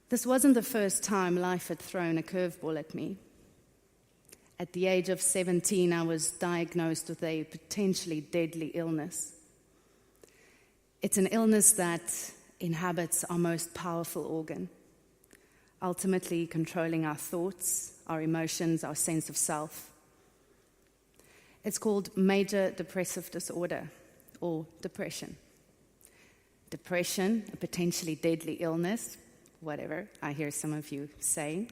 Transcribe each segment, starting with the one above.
This wasn't the first time life had thrown a curveball at me. At the age of 17, I was diagnosed with a potentially deadly illness. It's an illness that inhabits our most powerful organ, ultimately controlling our thoughts, our emotions, our sense of self. It's called major depressive disorder, or depression. Depression, a potentially deadly illness, whatever I hear some of you saying.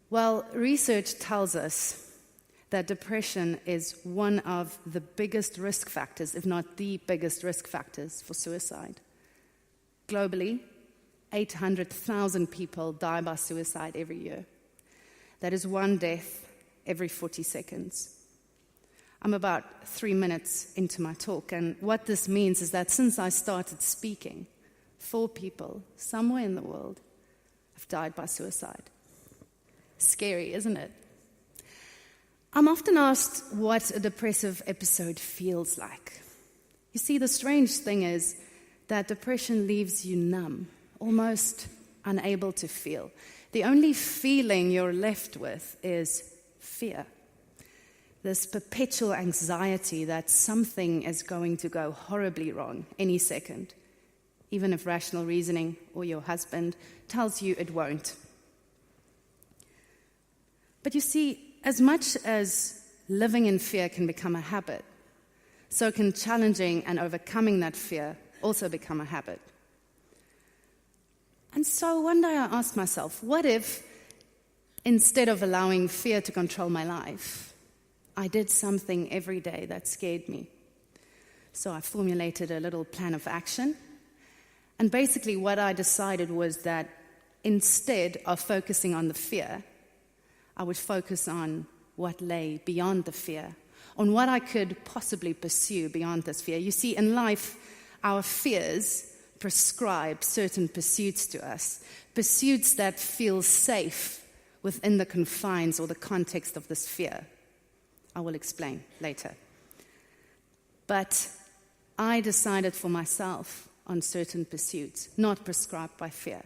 Well, research tells us that depression is one of the biggest risk factors, if not the biggest risk factors for suicide. Globally, 800,000 people die by suicide every year. That is one death every 40 seconds. I'm about 3 minutes into my talk, and what this means is that since I started speaking, 4 people somewhere in the world have died by suicide. Scary, isn't it? I'm often asked what a depressive episode feels like. You see, the strange thing is that depression leaves you numb, almost unable to feel. The only feeling you're left with is fear. This perpetual anxiety that something is going to go horribly wrong any second, even if rational reasoning or your husband tells you it won't. But you see, as much as living in fear can become a habit, so can challenging and overcoming that fear also become a habit. And so one day I asked myself, what if, instead of allowing fear to control my life, I did something every day that scared me? So I formulated a little plan of action. And basically what I decided was that instead of focusing on the fear, I would focus on what lay beyond the fear, on what I could possibly pursue beyond this fear. You see, in life, our fears prescribe certain pursuits to us, pursuits that feel safe within the confines or the context of this fear. I will explain later. But I decided for myself on certain pursuits, not prescribed by fear.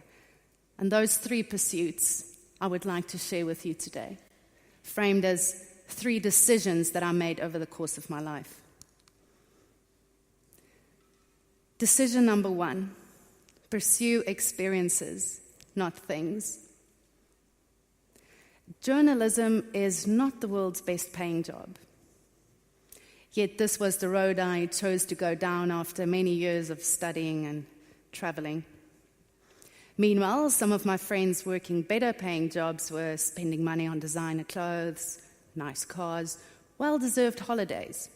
And those 3 pursuits I would like to share with you today, framed as 3 decisions that I made over the course of my life. Decision number 1, pursue experiences, not things. Journalism is not the world's best paying job. Yet this was the road I chose to go down after many years of studying and traveling. Meanwhile, some of my friends working better paying jobs were spending money on designer clothes, nice cars, well-deserved holidays.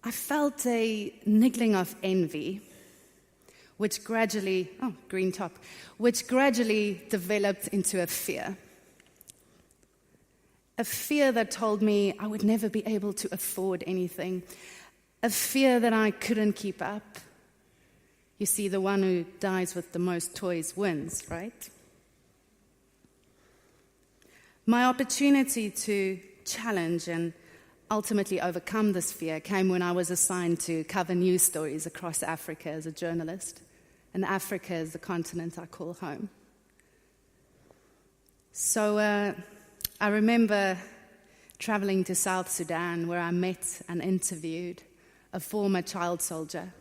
I felt a niggling of envy, which gradually developed into a fear. A fear that told me I would never be able to afford anything. A fear that I couldn't keep up. You see, the one who dies with the most toys wins, right? My opportunity to challenge and ultimately overcome this fear came when I was assigned to cover news stories across Africa as a journalist. And Africa is the continent I call home. So I remember traveling to South Sudan, where I met and interviewed a former child soldier.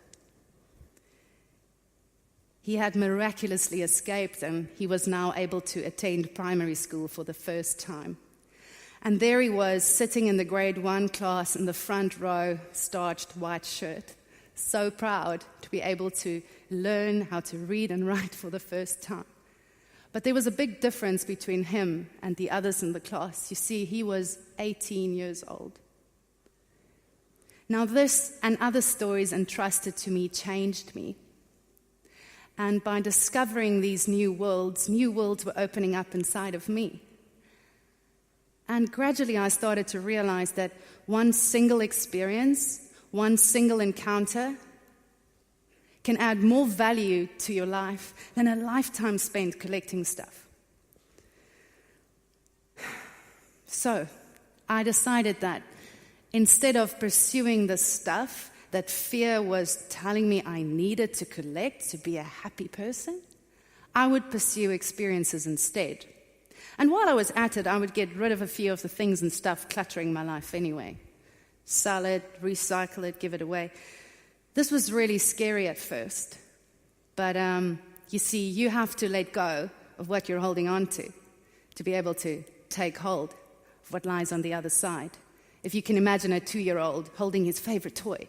He had miraculously escaped, and he was now able to attend primary school for the first time. And there he was, sitting in the grade 1 class in the front row, starched white shirt, so proud to be able to learn how to read and write for the first time. But there was a big difference between him and the others in the class. You see, he was 18 years old. Now this and other stories entrusted to me changed me. And by discovering these new worlds were opening up inside of me. And gradually I started to realize that one single experience, one single encounter can add more value to your life than a lifetime spent collecting stuff. So I decided that instead of pursuing the stuff that fear was telling me I needed to collect to be a happy person, I would pursue experiences instead. And while I was at it, I would get rid of a few of the things and stuff cluttering my life anyway. Sell it, recycle it, give it away. This was really scary at first. But you see, you have to let go of what you're holding on to be able to take hold of what lies on the other side. If you can imagine a 2-year-old holding his favorite toy,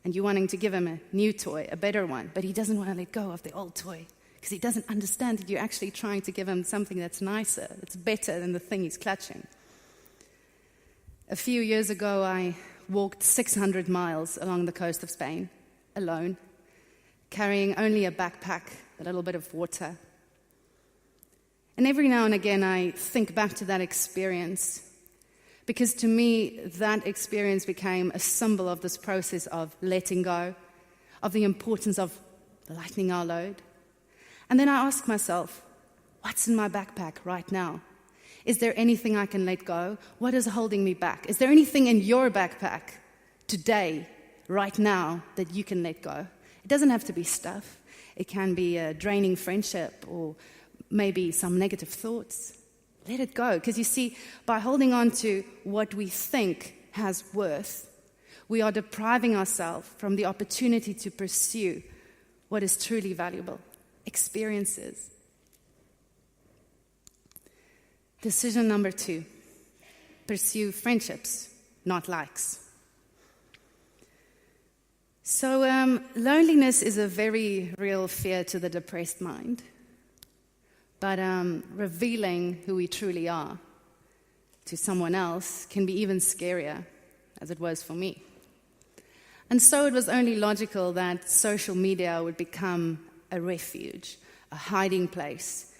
and you're wanting to give him a new toy, a better one, but he doesn't want to let go of the old toy because he doesn't understand that you're actually trying to give him something that's nicer, that's better than the thing he's clutching. A few years ago, I walked 600 miles along the coast of Spain, alone, carrying only a backpack, a little bit of water. And every now and again, I think back to that experience, because to me, that experience became a symbol of this process of letting go, of the importance of lightening our load. And then I ask myself, what's in my backpack right now? Is there anything I can let go? What is holding me back? Is there anything in your backpack today, right now, that you can let go? It doesn't have to be stuff. It can be a draining friendship or maybe some negative thoughts. Let it go. Because you see, by holding on to what we think has worth, we are depriving ourselves from the opportunity to pursue what is truly valuable, experiences. Decision number 2, pursue friendships, not likes. So loneliness is a very real fear to the depressed mind. But revealing who we truly are to someone else can be even scarier, as it was for me. And so it was only logical that social media would become a refuge, a hiding place,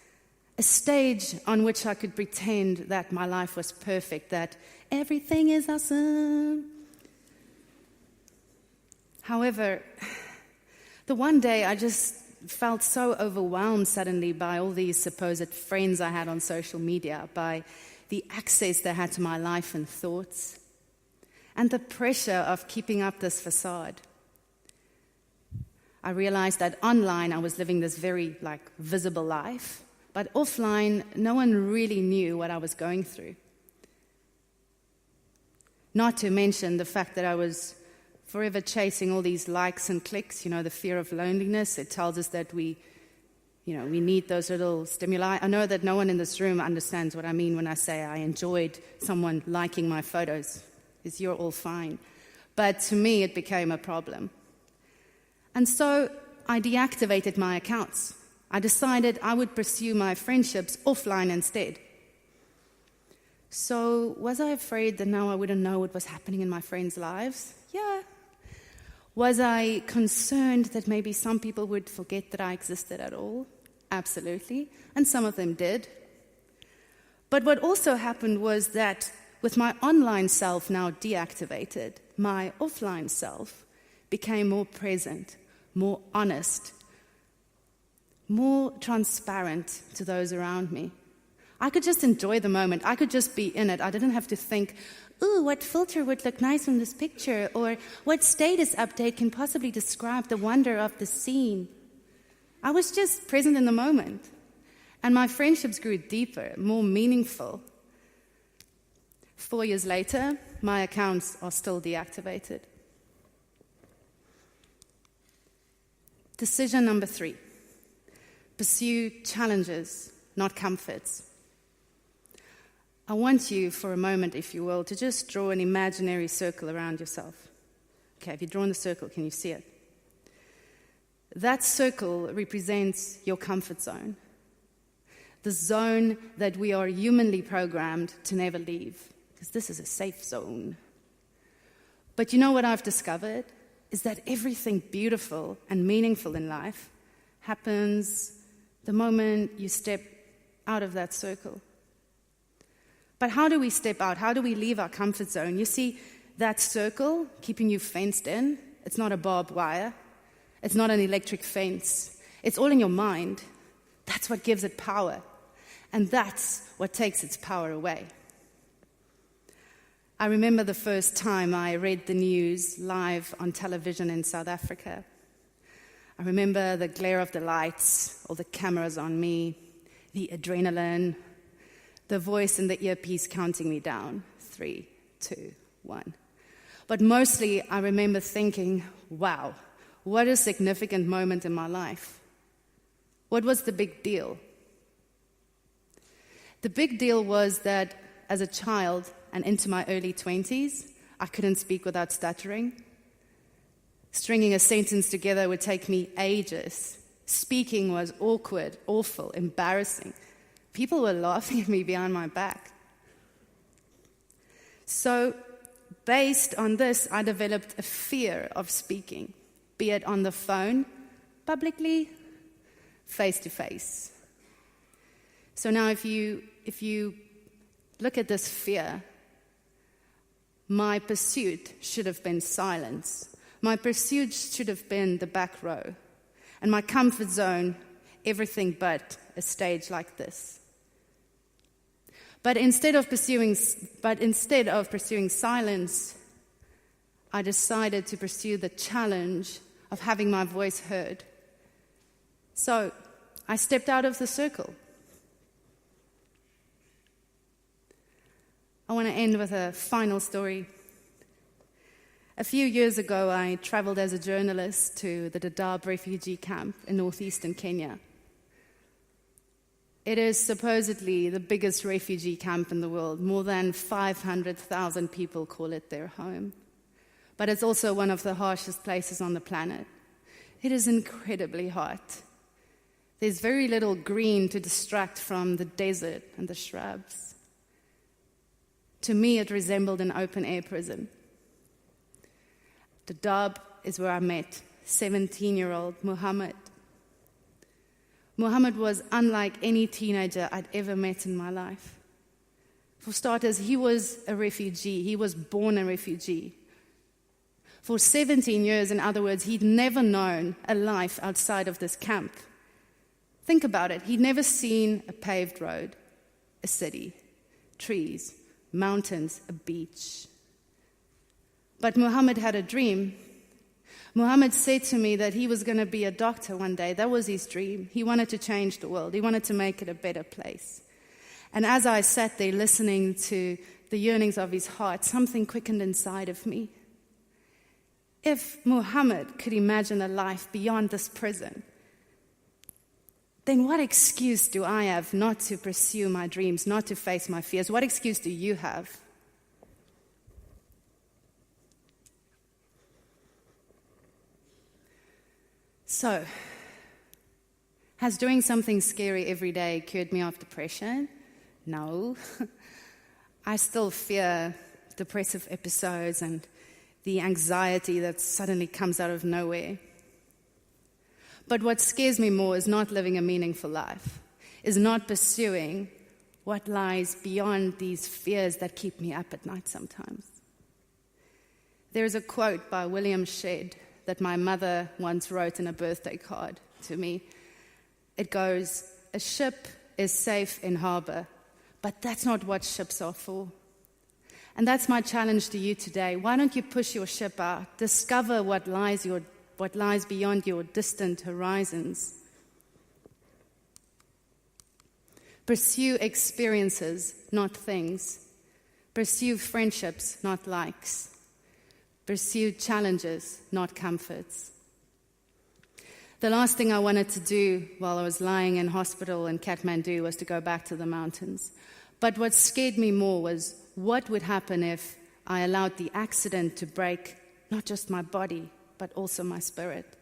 a stage on which I could pretend that my life was perfect, that everything is awesome. However, the one day I just felt so overwhelmed suddenly by all these supposed friends I had on social media, by the access they had to my life and thoughts, and the pressure of keeping up this facade. I realized that online I was living this very visible life, but offline no one really knew what I was going through. Not to mention the fact that I was forever chasing all these likes and clicks, the fear of loneliness. It tells us that we need those little stimuli. I know that no one in this room understands what I mean when I say I enjoyed someone liking my photos, because you're all fine. But to me, it became a problem. And so I deactivated my accounts. I decided I would pursue my friendships offline instead. So was I afraid that now I wouldn't know what was happening in my friends' lives? Yeah. Was I concerned that maybe some people would forget that I existed at all? Absolutely. And some of them did. But what also happened was that with my online self now deactivated, my offline self became more present, more honest, more transparent to those around me. I could just enjoy the moment. I could just be in it. I didn't have to think, ooh, what filter would look nice in this picture? Or what status update can possibly describe the wonder of the scene? I was just present in the moment. And my friendships grew deeper, more meaningful. 4 years later, my accounts are still deactivated. Decision number 3. Pursue challenges, not comforts. I want you, for a moment, if you will, to just draw an imaginary circle around yourself. Okay, have you drawn the circle? Can you see it? That circle represents your comfort zone, the zone that we are humanly programmed to never leave, because this is a safe zone. But you know what I've discovered? Is that everything beautiful and meaningful in life happens the moment you step out of that circle. But how do we step out? How do we leave our comfort zone? You see, that circle keeping you fenced in, it's not a barbed wire. It's not an electric fence. It's all in your mind. That's what gives it power. And that's what takes its power away. I remember the first time I read the news live on television in South Africa. I remember the glare of the lights, all the cameras on me, the adrenaline, the voice in the earpiece counting me down. 3, 2, 1. But mostly I remember thinking, wow, what a significant moment in my life. What was the big deal? The big deal was that as a child and into my early 20s, I couldn't speak without stuttering. Stringing a sentence together would take me ages. Speaking was awkward, awful, embarrassing. People were laughing at me behind my back. So, based on this, I developed a fear of speaking, be it on the phone, publicly, face to face. So now if you look at this fear, my pursuit should have been silence. My pursuit should have been the back row. And my comfort zone, everything but a stage like this. But instead of pursuing silence, I decided to pursue the challenge of having my voice heard. So I stepped out of the circle. I want to end with a final story. A few years ago, I traveled as a journalist to the Dadaab refugee camp in northeastern Kenya. It is supposedly the biggest refugee camp in the world. More than 500,000 people call it their home. But it's also one of the harshest places on the planet. It is incredibly hot. There's very little green to distract from the desert and the shrubs. To me, it resembled an open-air prison. Dadaab is where I met 17-year-old Muhammad. Muhammad was unlike any teenager I'd ever met in my life. For starters, he was a refugee. He was born a refugee. For 17 years, in other words, he'd never known a life outside of this camp. Think about it. He'd never seen a paved road, a city, trees, mountains, a beach. But Muhammad had a dream. Muhammad said to me that he was going to be a doctor one day. That was his dream. He wanted to change the world. He wanted to make it a better place. And as I sat there listening to the yearnings of his heart, something quickened inside of me. If Muhammad could imagine a life beyond this prison, then what excuse do I have not to pursue my dreams, not to face my fears? What excuse do you have? So, has doing something scary every day cured me of depression? No. I still fear depressive episodes and the anxiety that suddenly comes out of nowhere. But what scares me more is not living a meaningful life, is not pursuing what lies beyond these fears that keep me up at night sometimes. There's a quote by William Shedd that my mother once wrote in a birthday card to me. It goes, "A ship is safe in harbor, but that's not what ships are for." And that's my challenge to you today. Why don't you push your ship out? Discover what lies beyond your distant horizons. Pursue experiences, not things. Pursue friendships, not likes. Pursue challenges, not comforts. The last thing I wanted to do while I was lying in hospital in Kathmandu was to go back to the mountains. But what scared me more was what would happen if I allowed the accident to break not just my body, but also my spirit.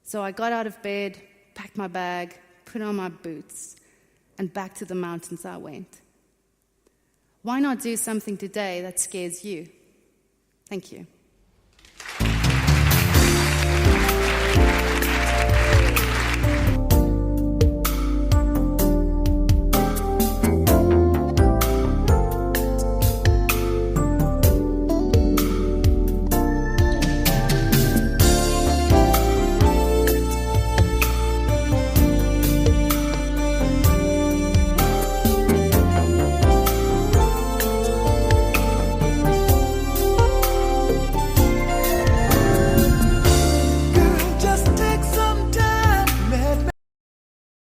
So I got out of bed, packed my bag, put on my boots, and back to the mountains I went. Why not do something today that scares you? Thank you.